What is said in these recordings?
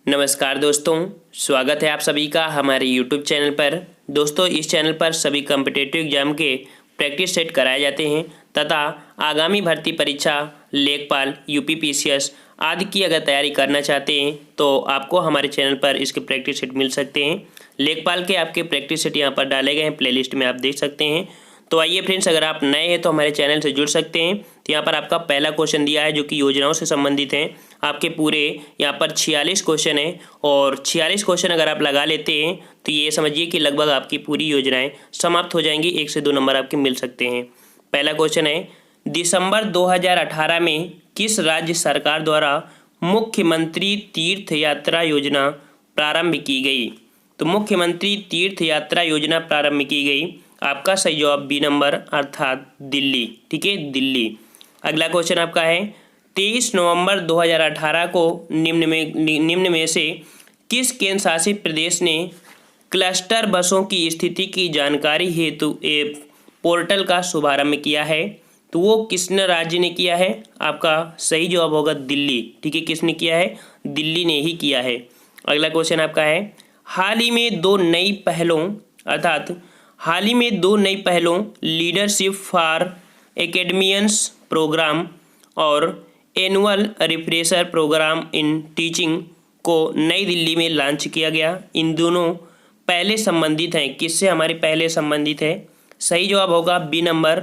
नमस्कार दोस्तों, स्वागत है आप सभी का हमारे YouTube चैनल पर। दोस्तों, इस चैनल पर सभी कॉम्पिटिटिव एग्जाम के प्रैक्टिस सेट कराए जाते हैं तथा आगामी भर्ती परीक्षा लेखपाल, यूपी पीसीएस आदि की अगर तैयारी करना चाहते हैं तो आपको हमारे चैनल पर इसके प्रैक्टिस सेट मिल सकते हैं। लेखपाल के आपके प्रैक्टिस सेट यहाँ पर डाले गए हैं, प्लेलिस्ट में आप देख सकते हैं। तो आइए फ्रेंड्स, अगर आप नए हैं तो हमारे चैनल से जुड़ सकते हैं। तो यहाँ पर आपका पहला क्वेश्चन दिया है जो कि योजनाओं से संबंधित है। आपके पूरे यहाँ पर 46 क्वेश्चन है और 46 क्वेश्चन अगर आप लगा लेते हैं तो ये समझिए कि लगभग आपकी पूरी योजनाएं समाप्त हो जाएंगी। 1 से 2 नंबर आपके मिल सकते हैं। पहला क्वेश्चन है, दिसंबर 2018 में किस राज्य सरकार द्वारा मुख्यमंत्री तीर्थ यात्रा योजना प्रारंभ की गई? तो मुख्यमंत्री तीर्थ यात्रा योजना प्रारंभ की गई। आपका सही जवाब बी नंबर अर्थात दिल्ली। ठीक है, दिल्ली। अगला क्वेश्चन आपका है, 23 नवंबर 2018 को निम्न में से किस केंद्र शासित प्रदेश ने क्लस्टर बसों की स्थिति की जानकारी हेतु एक पोर्टल का शुभारंभ किया है? तो वो किस राज्य ने किया है? आपका सही जवाब होगा दिल्ली। ठीक है, किसने किया है? दिल्ली ने ही किया है। अगला क्वेश्चन आपका है, हाल ही में दो नई पहलों लीडरशिप फॉर एकेडमियंस प्रोग्राम और annual refresher program in teaching को नई दिल्ली में लॉन्च किया गया। इन दोनों पहले संबंधित हैं, किससे हमारे पहले संबंधित है? सही जवाब होगा बी नंबर,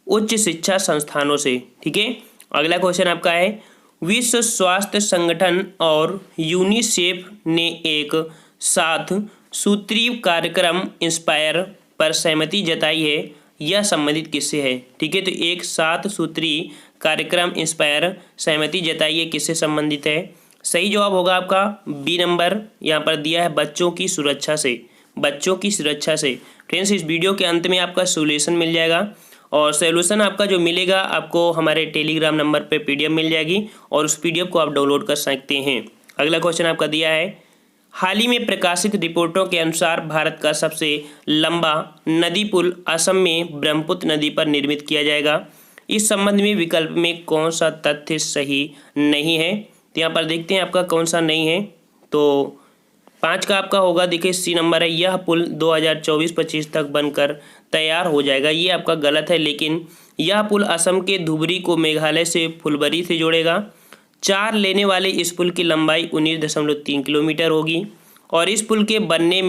उच्च शिक्षा संस्थानों से। ठीक है। अगला क्वेश्चन आपका है, विश्व स्वास्थ्य संगठन और यूनिसेफ ने एक सात सूत्रीय कार्यक्रम इंस्पायर पर सहमति जताई है। यह संबंधित किससे है? ठीक है, तो एक 7 सूत्रीय कार्यक्रम इंस्पायर सहमति जताई है, किससे संबंधित है? सही जवाब होगा आपका बी नंबर, यहाँ पर दिया है बच्चों की सुरक्षा से। बच्चों की सुरक्षा से। फ्रेंड्स, इस वीडियो के अंत में आपका सोल्यूशन मिल जाएगा और सोल्यूशन आपका जो मिलेगा आपको हमारे टेलीग्राम नंबर पे पीडीएफ मिल जाएगी और उस पीडीएफ को आप डाउनलोड कर सकते हैं। अगला क्वेश्चन आपका दिया है, हाल ही में प्रकाशित रिपोर्टों के अनुसार भारत का सबसे लंबा नदी पुल असम में ब्रह्मपुत्र नदी पर निर्मित किया जाएगा। इस संबंध में विकल्प में कौन सा तथ्य सही नहीं है? तो यहाँ पर देखते हैं आपका कौन सा नहीं है। तो 5 का आपका होगा, देखिए सी नंबर है, यह पुल 2024-25 तक बनकर तैयार हो जाएगा। ये आपका गलत है, लेकिन यह पुल असम के धुबरी को मेघालय से फुलबरी से जोड़ेगा। 4 लेने वाले इस पुल की लंबाई 19.3 किलोमीटर होगी और इस पुल के बनने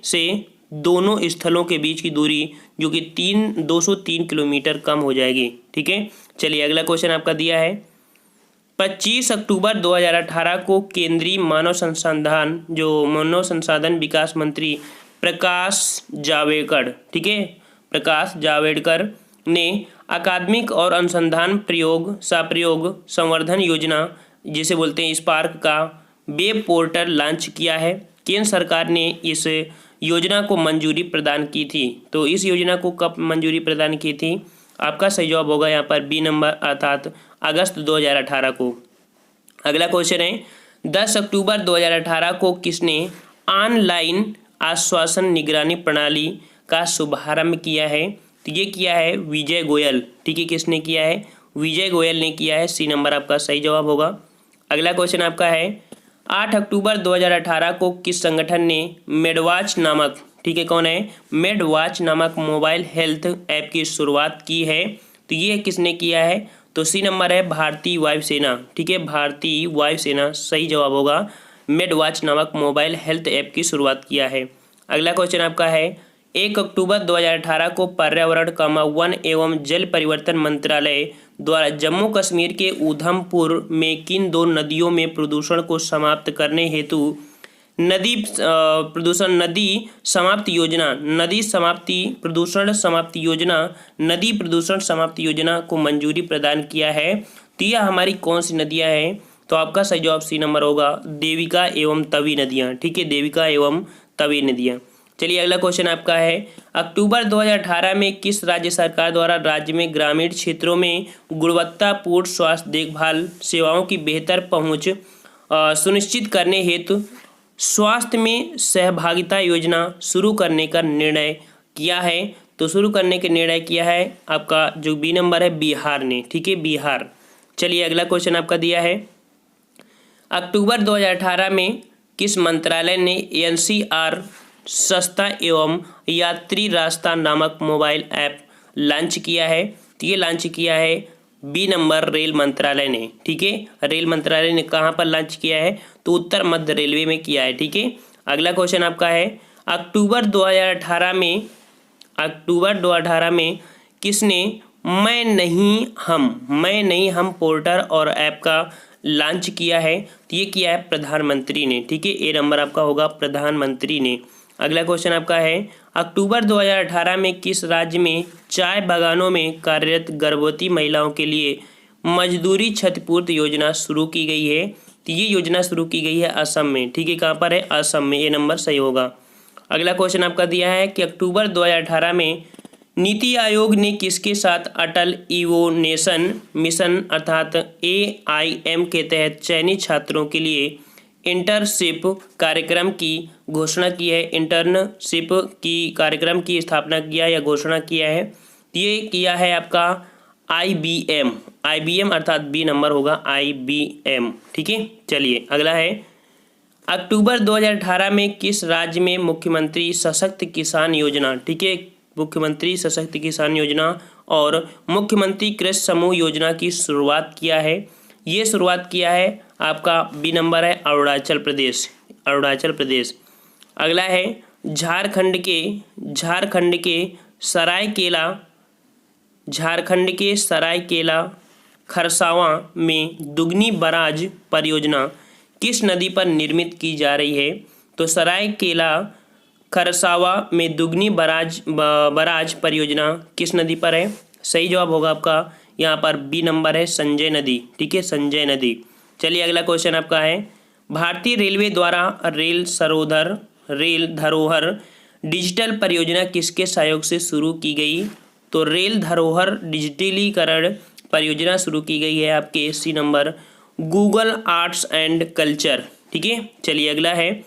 से दोनों स्थलों के बीच की दूरी जो कि 203 किलोमीटर कम हो जाएगी। ठीक है, चलिए अगला क्वेश्चन आपका दिया है, 25 अक्टूबर 2018 को केंद्रीय मानव संसाधन विकास मंत्री प्रकाश जावड़ेकर, ठीक है, प्रकाश जावड़ेकर ने अकादमिक और अनुसंधान प्रयोग संवर्धन योजना जिसे बोलते हैं स्पार्क का वेब पोर्टल लॉन्च किया है। केंद्र सरकार ने इस योजना को मंजूरी प्रदान की थी। तो इस योजना को कब मंजूरी प्रदान की थी? आपका सही जवाब होगा यहाँ पर बी नंबर अर्थात अगस्त 2018 को। अगला क्वेश्चन है, 10 अक्टूबर 2018 को किसने ऑनलाइन आश्वासन निगरानी प्रणाली का शुभारंभ किया है? तो ये किया है विजय गोयल। ठीक है, किसने किया है? विजय गोयल ने किया है। सी नंबर आपका सही जवाब होगा। अगला क्वेश्चन आपका है, 8 अक्टूबर 2018 को किस संगठन ने मेडवॉच नामक, ठीक है, कौन है? मेडवॉच नामक मोबाइल हेल्थ ऐप की शुरुआत की है। तो ये किसने किया है? तो सी नंबर है भारतीय वायुसेना। ठीक है, भारतीय वायुसेना सही जवाब होगा। मेडवॉच नामक मोबाइल हेल्थ ऐप की शुरुआत किया है। अगला क्वेश्चन आपका है, 1 अक्टूबर 2018 को पर्यावरण, वन एवं जल परिवर्तन मंत्रालय द्वारा जम्मू कश्मीर के उधमपुर में किन 2 नदियों में प्रदूषण को समाप्त करने हेतु नदी प्रदूषण समाप्ति योजना को मंजूरी प्रदान किया है। तो यह हमारी कौन सी नदियां हैं? तो आपका सही जवाब सी नंबर होगा, देविका एवं तवी नदियां। ठीक है, देविका एवं तवी नदियां। चलिए अगला क्वेश्चन आपका है, अक्टूबर 2018 में किस राज्य सरकार द्वारा राज्य में ग्रामीण क्षेत्रों में गुणवत्तापूर्ण स्वास्थ्य देखभाल सेवाओं की बेहतर पहुंच सुनिश्चित करने हेतु स्वास्थ्य में सहभागिता योजना शुरू करने का निर्णय किया है? तो शुरू करने के निर्णय किया है आपका जो बी नंबर है बिहार ने। ठीक है, बिहार। चलिए अगला क्वेश्चन आपका दिया है, अक्टूबर 2018 में किस मंत्रालय ने एनसीआर सस्ता एवं यात्री रास्ता नामक मोबाइल ऐप लॉन्च किया है? तो ये लॉन्च किया है बी नंबर रेल मंत्रालय ने। ठीक है, रेल मंत्रालय ने कहाँ पर लॉन्च किया है? तो उत्तर मध्य रेलवे में किया है। ठीक है, अगला क्वेश्चन आपका है अक्टूबर 2018 में किसने मैं नहीं हम पोर्टल और ऐप का लॉन्च किया है? तो ये किया है प्रधानमंत्री ने। ठीक है, ए नंबर आपका होगा प्रधानमंत्री ने। अगला क्वेश्चन आपका है अक्टूबर 2018 में किस राज्य में चाय बागानों में कार्यरत गर्भवती महिलाओं के लिए मजदूरी क्षतिपूर्ति योजना शुरू की गई है? तो ये योजना शुरू की गई है असम में। ठीक है, कहाँ पर है? असम में। ए नंबर सही होगा। अगला क्वेश्चन आपका दिया है कि अक्टूबर 2018 में नीति आयोग ने किसके साथ अटल इवोनेशन मिशन अर्थात AIM के तहत चयनित छात्रों के लिए इंटर्नशिप कार्यक्रम की घोषणा की है? इंटर्नशिप की कार्यक्रम की स्थापना किया या घोषणा किया है? ये किया है आपका IBM अर्थात बी नंबर होगा IBM। ठीक है, चलिए अगला है अक्टूबर 2018 में किस राज्य में मुख्यमंत्री सशक्त किसान योजना, ठीक है, मुख्यमंत्री सशक्त किसान योजना और मुख्यमंत्री कृषि समूह योजना की शुरुआत किया है? ये शुरुआत किया है आपका बी नंबर है अरुणाचल प्रदेश। अगला है झारखंड के सरायकेला खरसावां में दुगनी बराज परियोजना किस नदी पर निर्मित की जा रही है? तो सरायकेला खरसावां में दुगनी बराज परियोजना किस नदी पर है? सही जवाब होगा आपका यहाँ पर बी नंबर है संजय नदी। ठीक है, संजय नदी। चलिए अगला क्वेश्चन आपका है भारतीय रेलवे द्वारा रेल धरोहर डिजिटल परियोजना किसके सहयोग से शुरू की गई? तो रेल धरोहर डिजिटलीकरण परियोजना शुरू की गई है आपके C number Google arts and culture. ठीक है, चलिए अगला है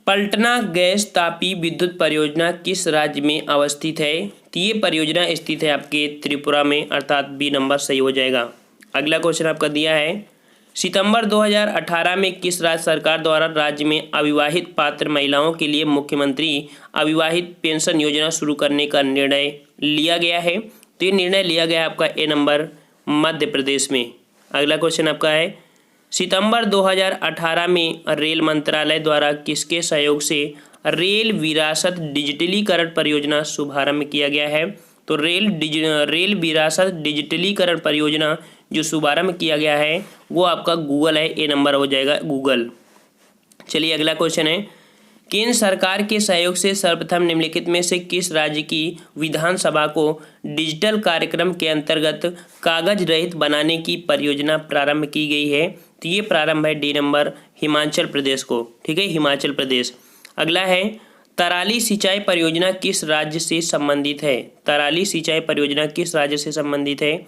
पलटना गैस तापी विद्युत परियोजना किस राज्य में अवस्थित है? तो ये परियोजना स्थित है आपके त्रिपुरा में अर्थात बी नंबर सही हो जाएगा। अगला क्वेश्चन आपका दिया है सितंबर 2018 में किस राज्य सरकार द्वारा राज्य में अविवाहित पात्र महिलाओं के लिए मुख्यमंत्री अविवाहित पेंशन योजना शुरू करने का निर्णय लिया गया है? तो ये निर्णय लिया गया है आपका ए नंबर मध्य प्रदेश में। अगला क्वेश्चन आपका है सितंबर 2018 में रेल मंत्रालय द्वारा किसके सहयोग से रेल विरासत डिजिटलीकरण परियोजना शुभारंभ किया गया है? तो रेल विरासत डिजिटलीकरण परियोजना जो शुभारंभ किया गया है वो आपका गूगल है। ए नंबर हो जाएगा गूगल। चलिए अगला क्वेश्चन है केंद्र सरकार के सहयोग से सर्वप्रथम निम्नलिखित में से किस राज्य की विधानसभा को डिजिटल कार्यक्रम के अंतर्गत कागज रहित बनाने की परियोजना प्रारंभ की गई है? तो ये प्रारंभ है डी नंबर हिमाचल प्रदेश को। ठीक है, हिमाचल प्रदेश। अगला है तराली सिंचाई परियोजना किस राज्य से संबंधित है? तराली सिंचाई परियोजना किस राज्य से संबंधित है?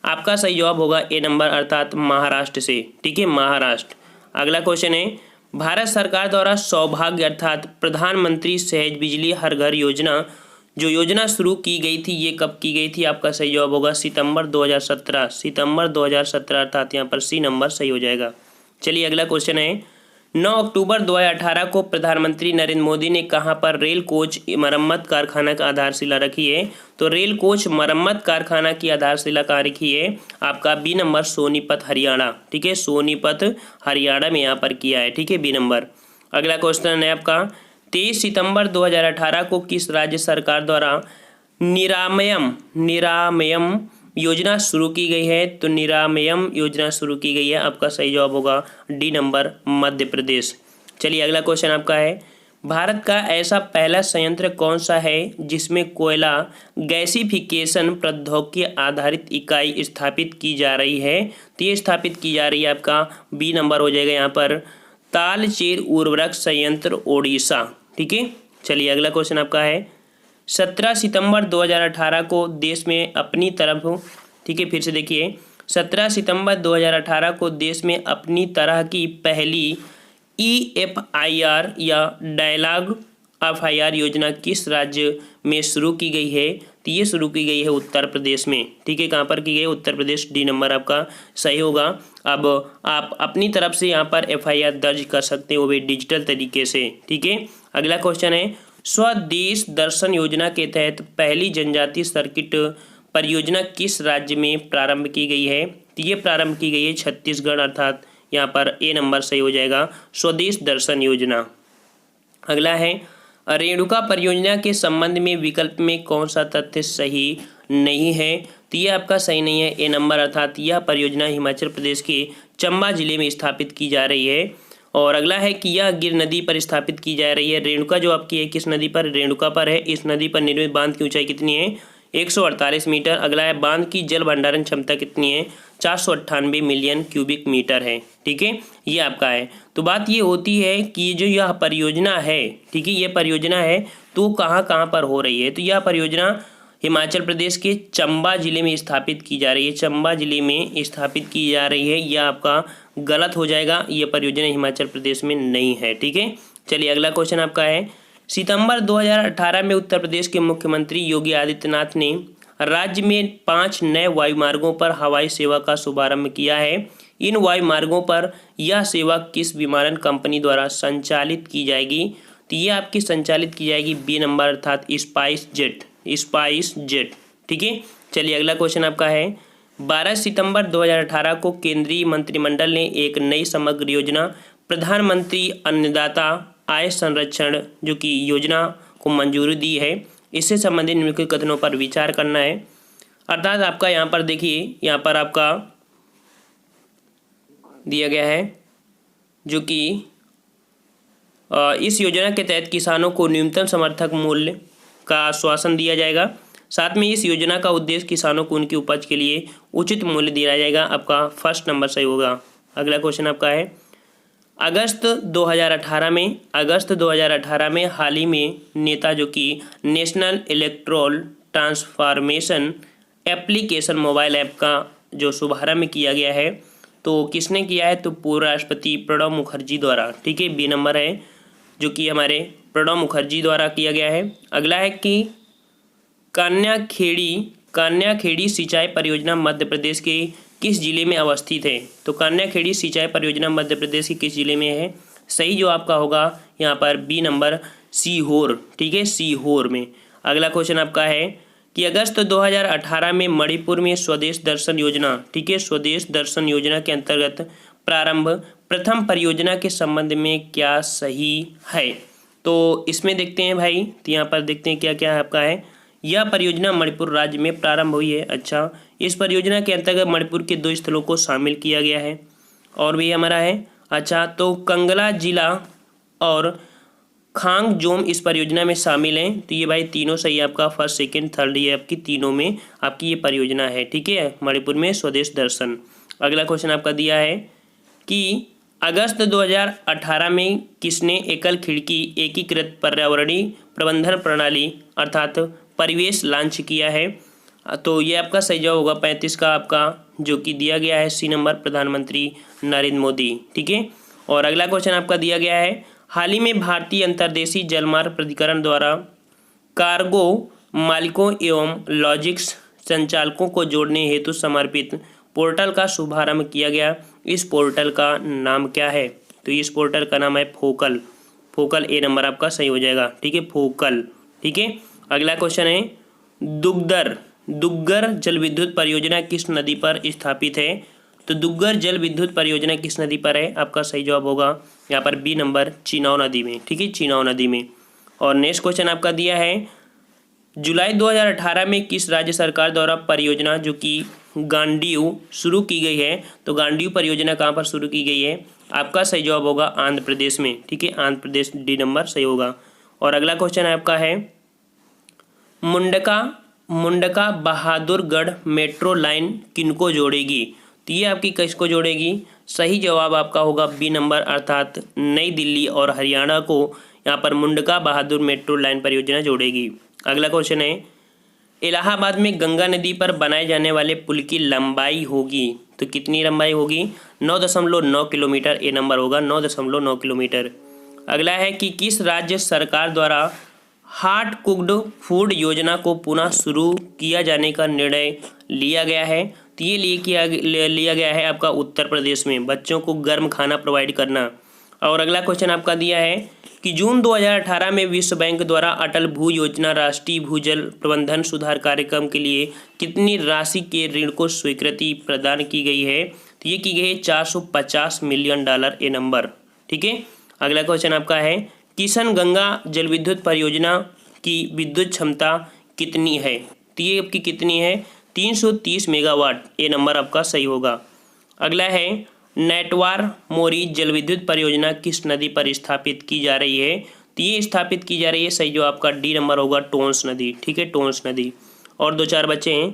आपका सही जवाब होगा ए नंबर अर्थात महाराष्ट्र से। ठीक है, महाराष्ट्र। अगला क्वेश्चन है भारत सरकार द्वारा सौभाग्य अर्थात प्रधानमंत्री सहज बिजली हर घर योजना जो योजना शुरू की गई थी ये कब की गई थी? आपका सही जवाब होगा सितंबर 2017 अर्थात यहाँ पर सी नंबर सही हो जाएगा। चलिए अगला क्वेश्चन है 9 अक्टूबर 2018 को प्रधानमंत्री नरेंद्र मोदी ने कहां पर रेल कोच मरम्मत कारखाना का आधारशिला रखी है? तो रेल कोच मरम्मत कारखाना की आधारशिला कहाँ रखी है? आपका बी नंबर सोनीपत हरियाणा। ठीक है, सोनीपत हरियाणा में यहाँ पर किया है। ठीक है, बी नंबर। अगला क्वेश्चन है आपका 23 सितंबर 2018 को किस राज्य सरकार द्वारा निरामयम योजना शुरू की गई है? तो निरामयम योजना शुरू की गई है। आपका सही जवाब होगा डी नंबर मध्य प्रदेश। चलिए अगला क्वेश्चन आपका है भारत का ऐसा पहला संयंत्र कौन सा है जिसमें कोयला गैसिफिकेशन प्रौद्योगिकी आधारित इकाई स्थापित की जा रही है? तो ये स्थापित की जा रही है आपका बी नंबर हो जाएगा यहाँ पर तालचेर उर्वरक संयंत्र ओडिशा। ठीक है, चलिए अगला क्वेश्चन आपका है 17 सितंबर 2018 को देश में अपनी तरफ, ठीक है फिर से देखिए 17 सितंबर 2018 को देश में अपनी तरह की पहली EFIR या डायलॉग FIR योजना किस राज्य में शुरू की गई है? तो ये शुरू की गई है उत्तर प्रदेश में। ठीक है, कहाँ पर की गई है? उत्तर प्रदेश। डी नंबर आपका सही होगा। अब आप अपनी तरफ से यहाँ पर FIR दर्ज कर सकते हो, वो भी डिजिटल तरीके से। ठीक है, अगला क्वेश्चन है, स्वदेश दर्शन योजना के तहत पहली जनजातीय सर्किट परियोजना किस राज्य में प्रारंभ की गई है? तो ये प्रारंभ की गई है छत्तीसगढ़, अर्थात यहाँ पर ए नंबर सही हो जाएगा, स्वदेश दर्शन योजना। अगला है, रेणुका परियोजना के संबंध में विकल्प में कौन सा तथ्य सही नहीं है? तो ये आपका सही नहीं है, ए नंबर, अर्थात यह परियोजना हिमाचल प्रदेश के चंबा जिले में स्थापित की जा रही है। और अगला है कि यह गिर नदी पर स्थापित की जा रही है। रेणुका जो आपकी है किस नदी पर? रेणुका पर है। इस नदी पर निर्मित बांध की ऊंचाई कितनी है? 148 मीटर। अगला है, बांध की जल भंडारण क्षमता कितनी है? 498 मिलियन क्यूबिक मीटर है। ठीक है, ये आपका है। तो बात ये होती है कि ये जो यह परियोजना है, ठीक है, ये परियोजना है तो कहाँ कहाँ पर हो रही है? तो यह परियोजना हिमाचल प्रदेश के चंबा जिले में स्थापित की जा रही है। चंबा जिले में स्थापित की जा रही है, यह आपका गलत हो जाएगा। ये परियोजना हिमाचल प्रदेश में नहीं है। ठीक है, चलिए अगला क्वेश्चन आपका है, सितंबर 2018 में उत्तर प्रदेश के मुख्यमंत्री योगी आदित्यनाथ ने राज्य में 5 नए वायुमार्गों पर हवाई सेवा का शुभारंभ किया है। इन वायुमार्गों पर यह सेवा किस विमानन कंपनी द्वारा संचालित की जाएगी? तो ये आपकी संचालित की जाएगी बी नंबर, अर्थात स्पाइस जेट। Spice jet. ठीक है, चलिए अगला क्वेश्चन आपका है, 12 सितंबर 2018 को केंद्रीय मंत्रिमंडल ने एक नई समग्र योजना प्रधानमंत्री अन्नदाता आय संरक्षण जो कि योजना को मंजूरी दी है। इससे संबंधित निम्नलिखित कथनों पर विचार करना है। अर्थात आपका यहाँ पर देखिए, यहाँ पर आपका दिया गया है जो कि इस योजना के तहत किसानों को न्यूनतम समर्थक मूल्य का आश्वासन दिया जाएगा। साथ में इस योजना का उद्देश्य किसानों को उनकी उपज के लिए उचित मूल्य दिया जाएगा। आपका फर्स्ट नंबर सही होगा। अगला क्वेश्चन आपका है, अगस्त 2018 में हाल ही में नेता जो कि national electoral transformation application mobile app का जो शुभारंभ किया गया है, तो किसने किया है? तो पूर्व राष्ट्रपति प्रणब मुखर्जी द्वारा। ठीक है, बी नंबर है जो कि हमारे प्रणब मुखर्जी द्वारा किया गया है। अगला है कि कान्याखेड़ी सिंचाई परियोजना मध्य प्रदेश के किस जिले में अवस्थित है? तो कान्याखेड़ी सिंचाई परियोजना मध्य प्रदेश के किस जिले में है? सही जो आपका होगा यहाँ पर बी नंबर, सीहोर। ठीक है, सीहोर में। अगला क्वेश्चन आपका है कि अगस्त 2018 में मणिपुर में स्वदेश दर्शन योजना, ठीक है, स्वदेश दर्शन योजना के अंतर्गत प्रारंभ प्रथम परियोजना के संबंध में क्या सही है? तो इसमें देखते हैं भाई, तो यहाँ पर देखते हैं क्या क्या आपका है। यह परियोजना मणिपुर राज्य में प्रारंभ हुई है। अच्छा, इस परियोजना के अंतर्गत मणिपुर के 2 स्थलों को शामिल किया गया है और भी हमारा है। अच्छा, तो कंगला जिला और खांगजोम इस परियोजना में शामिल हैं। तो ये भाई तीनों सही, आपका फर्स्ट सेकंड थर्ड, ये आपकी तीनों में आपकी ये परियोजना है। ठीक है, मणिपुर में स्वदेश दर्शन। अगला क्वेश्चन आपका दिया है कि अगस्त 2018 में किसने एकल खिड़की एकीकृत पर्यावरणीय प्रबंधन प्रणाली अर्थात परिवेश लॉन्च किया है? तो ये आपका सही जवाब होगा 35 का आपका जो कि दिया गया है सी नंबर, प्रधानमंत्री नरेंद्र मोदी। ठीक है, और अगला क्वेश्चन आपका दिया गया है, हाल ही में भारतीय अंतर्देशीय जलमार्ग प्राधिकरण द्वारा कार्गो मालिकों एवं लॉजिस्टिक्स संचालकों को जोड़ने हेतु समर्पित पोर्टल का शुभारंभ किया गया। इस पोर्टल का नाम क्या है? तो इस पोर्टल का नाम है फोकल। फोकल, ए नंबर आपका सही हो जाएगा। ठीक है, फोकल। ठीक है, अगला क्वेश्चन है, दुग्गर जल विद्युत परियोजना किस नदी पर स्थापित है? तो दुग्गर जल विद्युत परियोजना किस नदी पर है? आपका सही जवाब होगा यहाँ पर बी नंबर, चिनाव नदी में। ठीक है, चिनाव नदी में। और नेक्स्ट क्वेश्चन आपका दिया है, जुलाई 2018 में किस राज्य सरकार द्वारा परियोजना जो कि गांडीव शुरू की गई है? तो गांडीव परियोजना कहाँ पर शुरू की गई है? आपका सही जवाब होगा आंध्र प्रदेश में। ठीक है, आंध्र प्रदेश, डी नंबर सही होगा। और अगला क्वेश्चन आपका है, मुंडका बहादुरगढ़ मेट्रो लाइन किनको जोड़ेगी? तो ये आपकी किसको जोड़ेगी? सही जवाब आपका होगा बी नंबर, अर्थात नई दिल्ली और हरियाणा को यहाँ पर मुंडका बहादुर मेट्रो लाइन परियोजना जोड़ेगी। अगला क्वेश्चन है, इलाहाबाद में गंगा नदी पर बनाए जाने वाले पुल की लंबाई होगी, तो कितनी लंबाई होगी? 9.9 किलोमीटर, ए नंबर होगा 9.9 किलोमीटर। अगला है कि किस राज्य सरकार द्वारा हार्ट कुक्ड फूड योजना को पुनः शुरू किया जाने का निर्णय लिया गया है? तो ये लिया गया है आपका उत्तर प्रदेश में, बच्चों को गर्म खाना प्रोवाइड करना। और अगला क्वेश्चन आपका दिया है कि जून 2018 में विश्व बैंक द्वारा अटल भू योजना राष्ट्रीय भूजल प्रबंधन सुधार कार्यक्रम के लिए कितनी राशि के ऋण को स्वीकृति प्रदान की गई है? तो ये की गई है $450 मिलियन ए नंबर। ठीक है। अगला क्वेश्चन आपका है किशन गंगा जल विद्युत परियोजना की विद्युत क्षमता कितनी है? तो ये आपकी कितनी है? 330 मेगावाट। ये नंबर आपका सही होगा। अगला है नेटवार मोरी जल विद्युत परियोजना किस नदी पर स्थापित की जा रही है? तो ये स्थापित की जा रही है, सही जो आपका डी नंबर होगा, टोंस नदी। ठीक है, टोंस नदी। और 2-4 बचे हैं।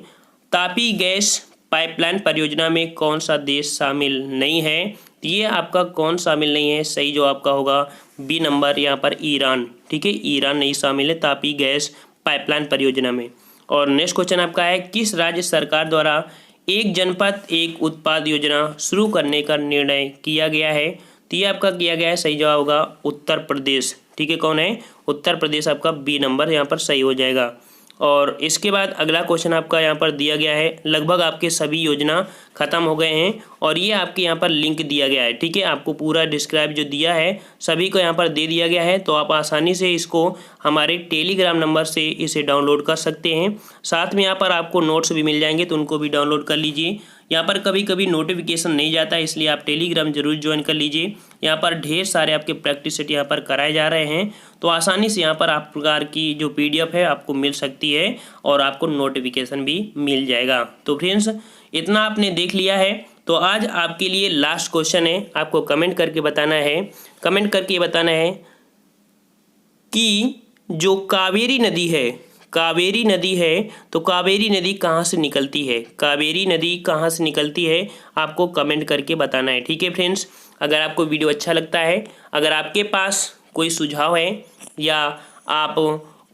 तापी गैस पाइपलाइन परियोजना में कौन सा देश शामिल नहीं है? तो ये आपका कौन शामिल नहीं है? सही जो आपका होगा बी नंबर, यहाँ पर ईरान। ठीक है, ईरान नहीं शामिल है तापी गैस पाइपलाइन परियोजना में। और नेक्स्ट क्वेश्चन आपका है किस राज्य सरकार द्वारा एक जनपद एक उत्पाद योजना शुरू करने का निर्णय किया गया है? तो ये आपका किया गया है, सही जवाब होगा उत्तर प्रदेश। ठीक है, कौन है? उत्तर प्रदेश, आपका बी नंबर यहाँ पर सही हो जाएगा। और इसके बाद अगला क्वेश्चन आपका यहाँ पर दिया गया है लगभग आपके सभी योजना खत्म हो गए हैं और ये आपके यहाँ पर लिंक दिया गया है। ठीक है, आपको पूरा डिस्क्राइब जो दिया है सभी को यहाँ पर दे दिया गया है, तो आप आसानी से इसको हमारे टेलीग्राम नंबर से इसे डाउनलोड कर सकते हैं। साथ में यहाँ पर आपको नोट्स भी मिल जाएंगे, तो उनको भी डाउनलोड कर लीजिए। यहाँ पर कभी कभी नोटिफिकेशन नहीं जाता, इसलिए आप टेलीग्राम जरूर ज्वाइन कर लीजिए। यहाँ पर ढेर सारे आपके प्रैक्टिस सेट यहाँ पर कराए जा रहे हैं, तो आसानी से यहाँ पर आप प्रकार की जो PDF है आपको मिल सकती है और आपको नोटिफिकेशन भी मिल जाएगा। तो फ्रेंड्स इतना आपने देख लिया है, तो आज आपके लिए लास्ट क्वेश्चन है, आपको कमेंट करके बताना है कि जो कावेरी नदी है तो कावेरी नदी कहाँ से निकलती है? कावेरी नदी कहाँ से निकलती है आपको कमेंट करके बताना है। ठीक है फ्रेंड्स, अगर आपको वीडियो अच्छा लगता है, अगर आपके पास कोई सुझाव है या आप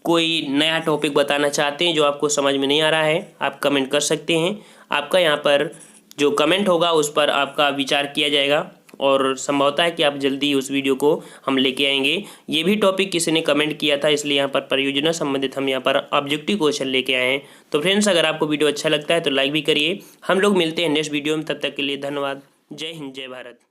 कोई नया टॉपिक बताना चाहते हैं जो आपको समझ में नहीं आ रहा है, आप कमेंट कर सकते हैं। आपका यहाँ पर जो कमेंट होगा उस पर आपका विचार किया जाएगा और संभवतः है कि आप जल्दी उस वीडियो को हम लेके आएंगे। ये भी टॉपिक किसी ने कमेंट किया था, इसलिए यहाँ पर परियोजना संबंधित हम यहाँ पर ऑब्जेक्टिव क्वेश्चन लेके आए हैं। तो फ्रेंड्स अगर आपको वीडियो अच्छा लगता है तो लाइक भी करिए। हम लोग मिलते हैं नेक्स्ट वीडियो में, तब तक के लिए धन्यवाद। जय हिंद, जय भारत।